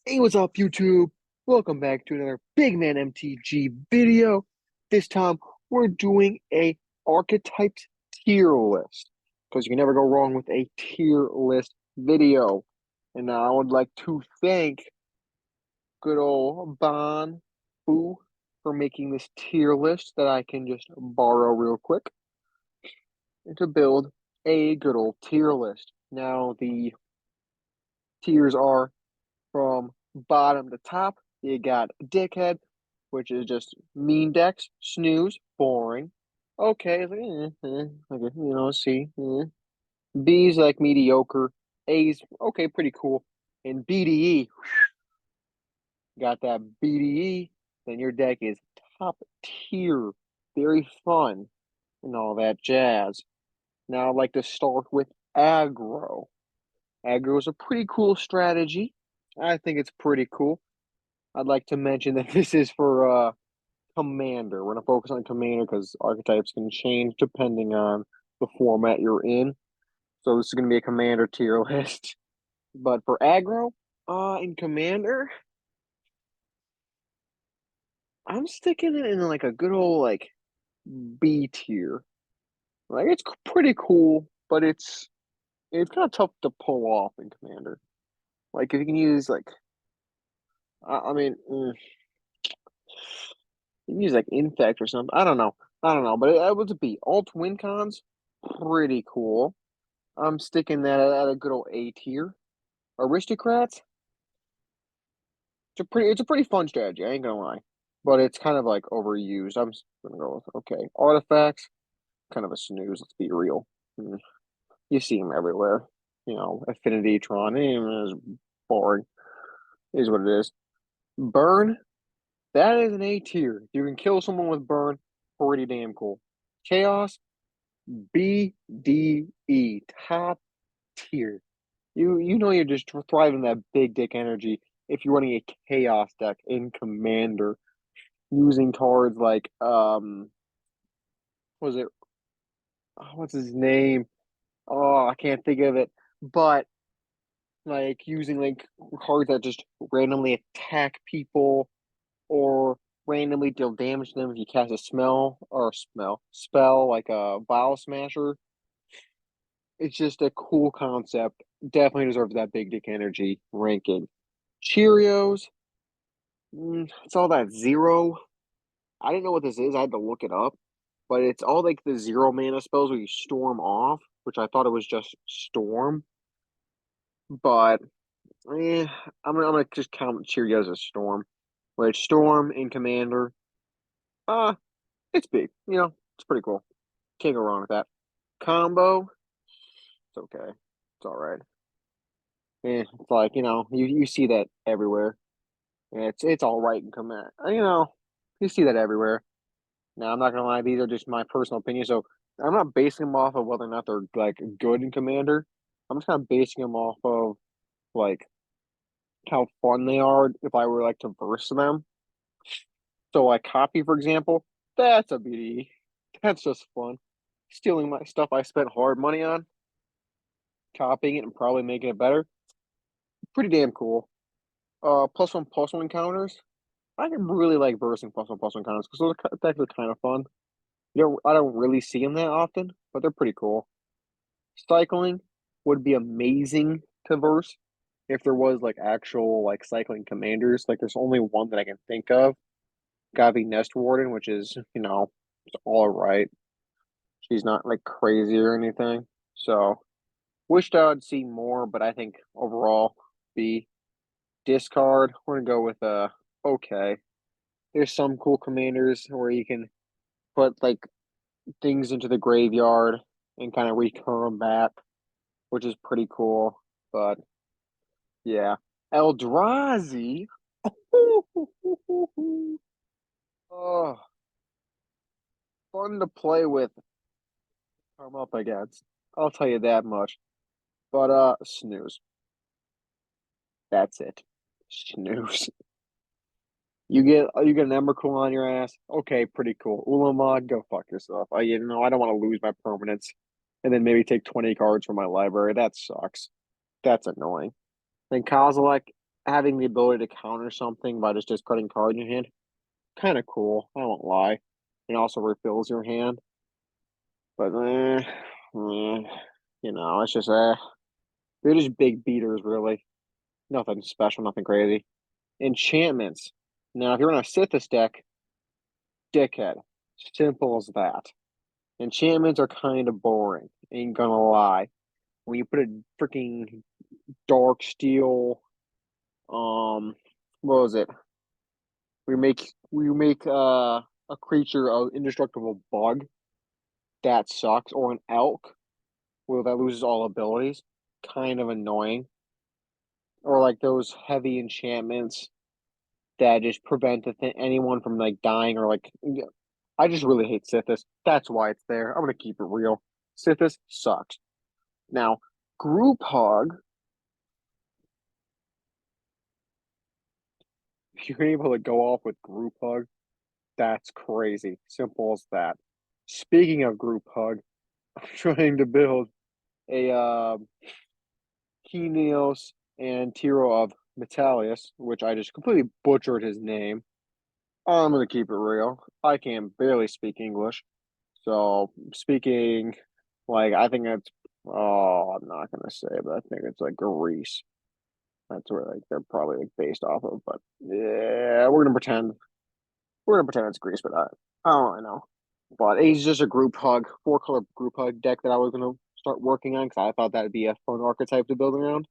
Hey, what's up, YouTube? Welcome back to another Big Man MTG video. This time, we're doing a Archetypes tier list because you can never go wrong with a tier list video. And I would like to thank good old Bon Fu for making this tier list that I can just borrow real quick and to build a good old tier list. Now, the tiers are from bottom to top. You got Dickhead, which is just mean decks, snooze, boring. Okay, it's like, okay, C. B's like mediocre. A's okay, pretty cool. And BDE, got that BDE, then your deck is top tier, very fun, and all that jazz. Now I'd like to start with aggro. Aggro is a pretty cool strategy. I think it's pretty cool. I'd like to mention that this is for Commander. We're going to focus on Commander because archetypes can change depending on the format you're in. So this is going to be a Commander tier list. But for aggro, in Commander, I'm sticking it in like a good old like B tier. Like it's pretty cool, but it's kind of tough to pull off in Commander. Like if you can use like, I mean, you can use like Infect or something. I don't know, but it was a B. Alt win cons, pretty cool. I'm sticking that at a good old A tier. Aristocrats, it's a pretty fun strategy. I ain't gonna lie, but it's kind of like overused. I'm just gonna go with okay. Artifacts, kind of a snooze. Let's be real. You see them everywhere. Affinity Tron, is boring. Is what it is. Burn, that is an A tier. You can kill someone with burn, pretty damn cool. Chaos, BDE, top tier. You know you're just thriving that big dick energy if you're running a chaos deck in Commander using cards like was it what's his name? Oh, I can't think of it. But like using like cards that just randomly attack people or randomly deal damage to them if you cast a spell like a Bile Smasher. It's just a cool concept. Definitely deserves that big dick energy ranking. Cheerios, it's all that zero. I didn't know what this is. I had to look it up, but it's all like the zero mana spells where you storm off, which I thought it was just storm. But eh, I'm gonna just count Cheerios as storm. Which storm in Commander, uh, it's big. It's pretty cool. Can't go wrong with that. Combo, it's okay. It's all right. It's like you see that everywhere. And it's all right in Command. You see that everywhere. Now, I'm not gonna lie; these are just my personal opinion. So I'm not basing them off of whether or not they're like good in Commander. I'm just kind of basing them off of like how fun they are if I were like to verse them. So like copy, for example, that's a BD. That's just fun. Stealing my stuff I spent hard money on, copying it and probably making it better. Pretty damn cool. Plus one encounters. I can really like versing plus one encounters because those decks are kind of fun. I don't really see them that often, but they're pretty cool. Cycling would be amazing to verse if there was like actual like cycling commanders. Like there's only one that I can think of. Gotta be Nest Warden, which is, it's all right. She's not like crazy or anything. So wished I'd see more, but I think overall B discard. We're gonna go with okay. There's some cool commanders where you can put like things into the graveyard and kind of recur them back, which is pretty cool. But yeah, Eldrazi. Oh, fun to play with. I'm up against. I'll tell you that much. But snooze. That's it. Snooze. You get an Emrakul on your ass. Okay, pretty cool. Ulamog, go fuck yourself. I don't want to lose my permanents, and then maybe take 20 cards from my library. That sucks. That's annoying. Then Kozilek. having the ability to counter something by just discarding cards in your hand, kind of cool. I won't lie. It also refills your hand, but it's just they're just big beaters, really. Nothing special, nothing crazy. Enchantments. Now, if you're on a Sithis deck, dickhead. Simple as that. Enchantments are kind of boring. Ain't gonna lie. When you put a freaking dark steel, what was it? We make a creature of indestructible bug. That sucks. Or an elk, well, that loses all abilities. Kind of annoying. Or like those heavy enchantments that just prevent anyone from like dying or like. Yeah. I just really hate Sithis. That's why it's there. I'm gonna keep it real. Sithis sucks. Now, group hug. If you're able to go off with group hug, that's crazy. Simple as that. Speaking of group hug, I'm trying to build a Kineos and Tiro of Metalius, which I just completely butchered his name. I'm gonna keep it real. I can barely speak English, so speaking like I think it's I'm not gonna say, but I think it's like Greece. That's where like they're probably like based off of, but yeah, we're gonna pretend it's Greece, but I don't really know. But he's just a group hug, 4 color group hug deck that I was gonna start working on because I thought that'd be a fun archetype to build around.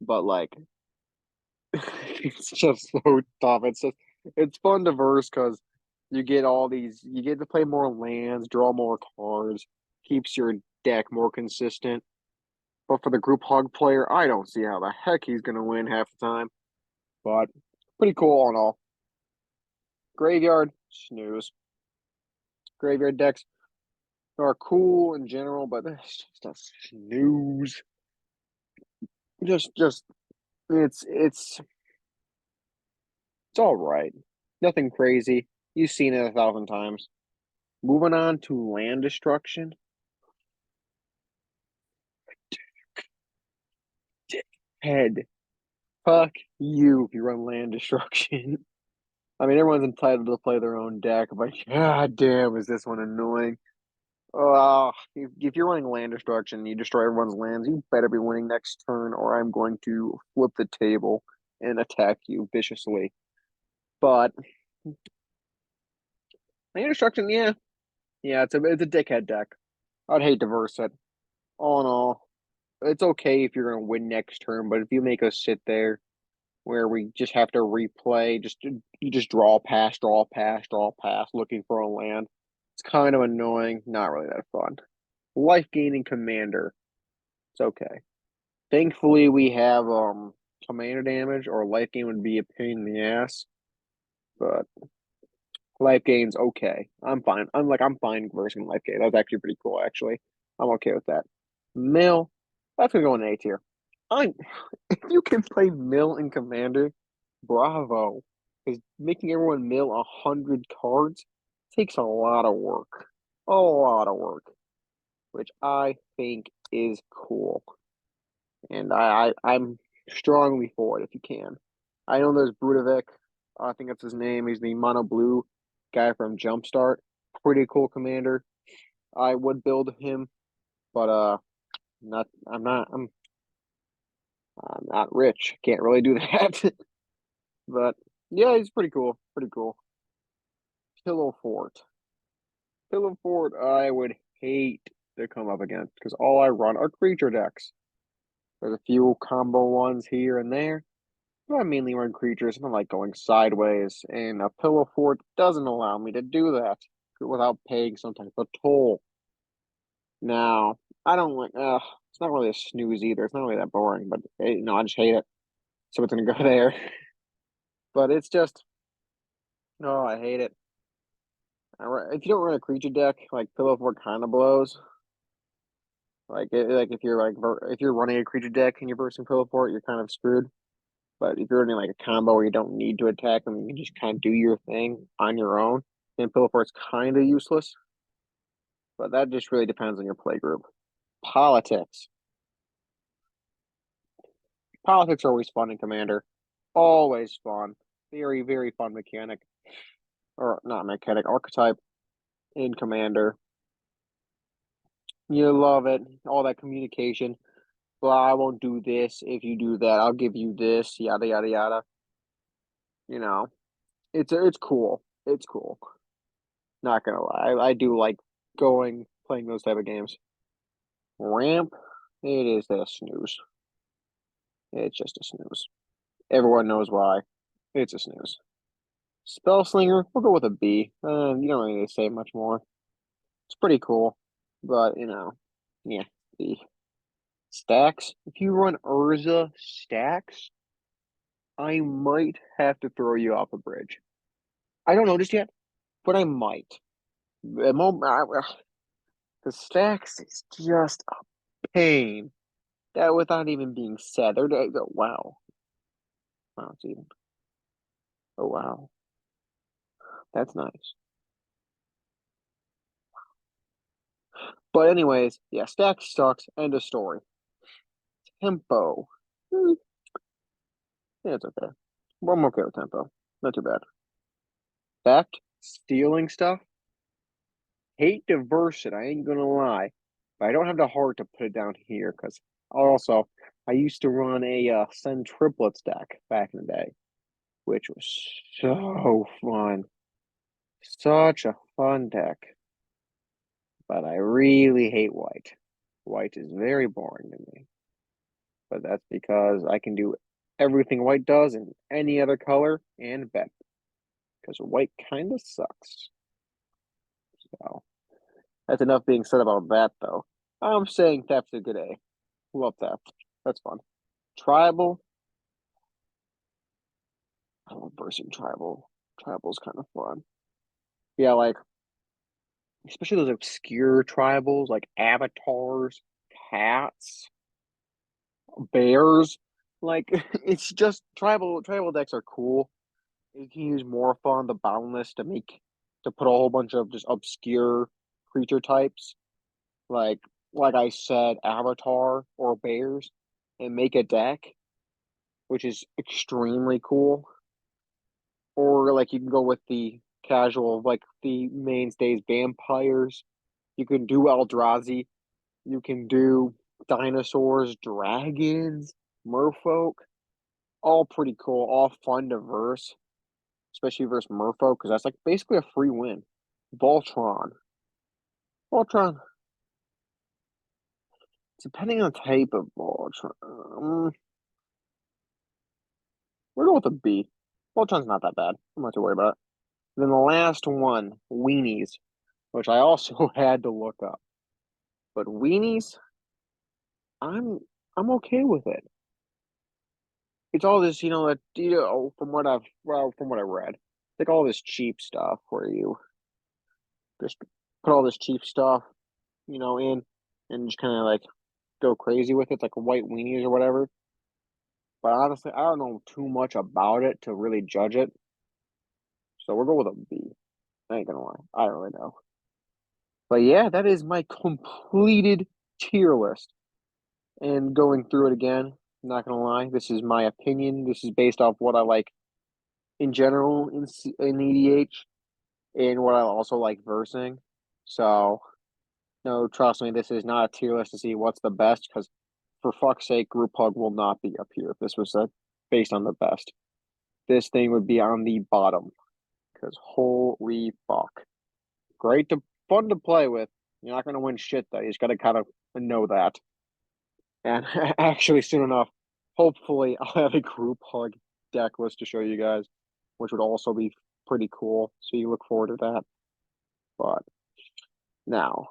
But like, it's just so tough. It's fun to verse because you get to play more lands, draw more cards, keeps your deck more consistent. But for the group hug player, I don't see how the heck he's gonna win half the time. But pretty cool all in all. Graveyard, snooze. Graveyard decks are cool in general, but it's just a snooze. Just it's all right. Nothing crazy. You've seen it 1,000 times. Moving on to land destruction. Head. Fuck you if you run land destruction. I mean, everyone's entitled to play their own deck, but god damn, is this one annoying? If you're running land destruction and you destroy everyone's lands, you better be winning next turn, or I'm going to flip the table and attack you viciously. But land destruction, yeah, it's a dickhead deck. I'd hate to verse it. All in all, it's okay if you're gonna win next turn, but if you make us sit there where we just have to replay, you just draw pass, looking for a land. It's kind of annoying, not really that fun. Life gaining commander, it's okay. Thankfully, we have commander damage, or life gain would be a pain in the ass, but life gain's okay. I'm fine. I'm fine versing life gain. That's actually pretty cool. Actually, I'm okay with that. Mill, that's gonna go in A tier. I if you can play mill and commander, bravo. Because making everyone mill 100 cards takes a lot of work, a lot of work, which I think is cool, and I'm strongly for it if you can. I know there's Brudevik. I think that's his name. He's the mono blue guy from Jumpstart. Pretty cool commander. I would build him, but not. I'm not rich. Can't really do that. But yeah, he's pretty cool. Pretty cool. Pillow Fort. Pillow Fort, I would hate to come up against because all I run are creature decks. There's a few combo ones here and there. But I mainly run creatures. I don't like going sideways, and a Pillow Fort doesn't allow me to do that without paying some type of toll. Now, I don't like. It's not really a snooze either. It's not really that boring, but I just hate it. So it's gonna go there. But it's just, oh, I hate it. If you don't run a creature deck, like Pillow Fort kind of blows. Like if you're if you're running a creature deck and you're versing Pillow Fort, you're kind of screwed. But if you're running like a combo where you don't need to attack them, you can just kind of do your thing on your own. Then Pillow Fort's kind of useless. But that just really depends on your play group. Politics. Politics are always fun in Commander. Always fun. Very, very fun mechanic. Or not mechanic, archetype in Commander. You love it. All that communication. Well, I won't do this if you do that. I'll give you this, yada yada yada. You know, it's cool. It's cool. Not gonna lie. I do like playing those type of games. Ramp, it is a snooze. It's just a snooze. Everyone knows why. It's a snooze. Spellslinger, we'll go with a B. You don't really need to say much more. It's pretty cool, but yeah, B. Stacks. If you run Urza stacks, I might have to throw you off a bridge. I don't know just yet, but I might. The stacks is just a pain. That without even being said, wow, wow, it's even. Oh wow, that's nice. But anyways, yeah, stacks sucks. End of story. Tempo. Yeah, it's okay. Well, I'm okay with tempo. Not too bad. Theft, stealing stuff. Hate diversion. I ain't gonna lie, but I don't have the heart to put it down here because also I used to run a send triplet stack back in the day, which was so fun. Such a fun deck. But I really hate white. White is very boring to me. But that's because I can do everything white does in any other color and better. Because white kind of sucks. So that's enough being said about that, though. I'm saying Theft's a good A. Love Theft. That's fun. Tribal. I love versing Tribal. Tribal's kind of fun. Yeah, like, especially those obscure tribals, like avatars, cats, bears. Like, it's just tribal decks are cool. You can use Morpha on the Boundless to put a whole bunch of just obscure creature types, like like I said, Avatar or Bears, and make a deck, which is extremely cool. Or like you can go with the casual, like the mainstays, vampires. You can do Eldrazi. You can do dinosaurs, dragons, merfolk. All pretty cool, all fun to verse, especially versus merfolk, because that's like basically a free win. Voltron. Voltron, depending on the type of Voltron, we're going with a B. Voltron's not that bad. I'm not too worried about it. Then the last one, weenies, which I also had to look up. But weenies, I'm I'm okay with it. It's all this, from what I read, like all this cheap stuff where you just put all this cheap stuff, in and just kind of like go crazy with it. It's like white weenies or whatever. But honestly, I don't know too much about it to really judge it. So we're going with a B. I ain't gonna lie. I don't really know. But yeah, that is my completed tier list. And going through it again, I'm not gonna lie, this is my opinion. This is based off what I like in general in EDH and what I also like versing. So no, trust me, this is not a tier list to see what's the best because for fuck's sake, Group Hug will not be up here if this was based on the best. This thing would be on the bottom because holy fuck. Great to fun to play with. You're not gonna win shit though. You just gotta kind of know that. And actually, soon enough, hopefully, I'll have a group hug deck list to show you guys, which would also be pretty cool. So you look forward to that. But now,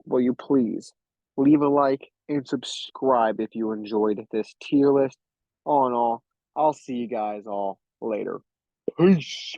will you please leave a like and subscribe if you enjoyed this tier list? All in all, I'll see you guys all later. Peace.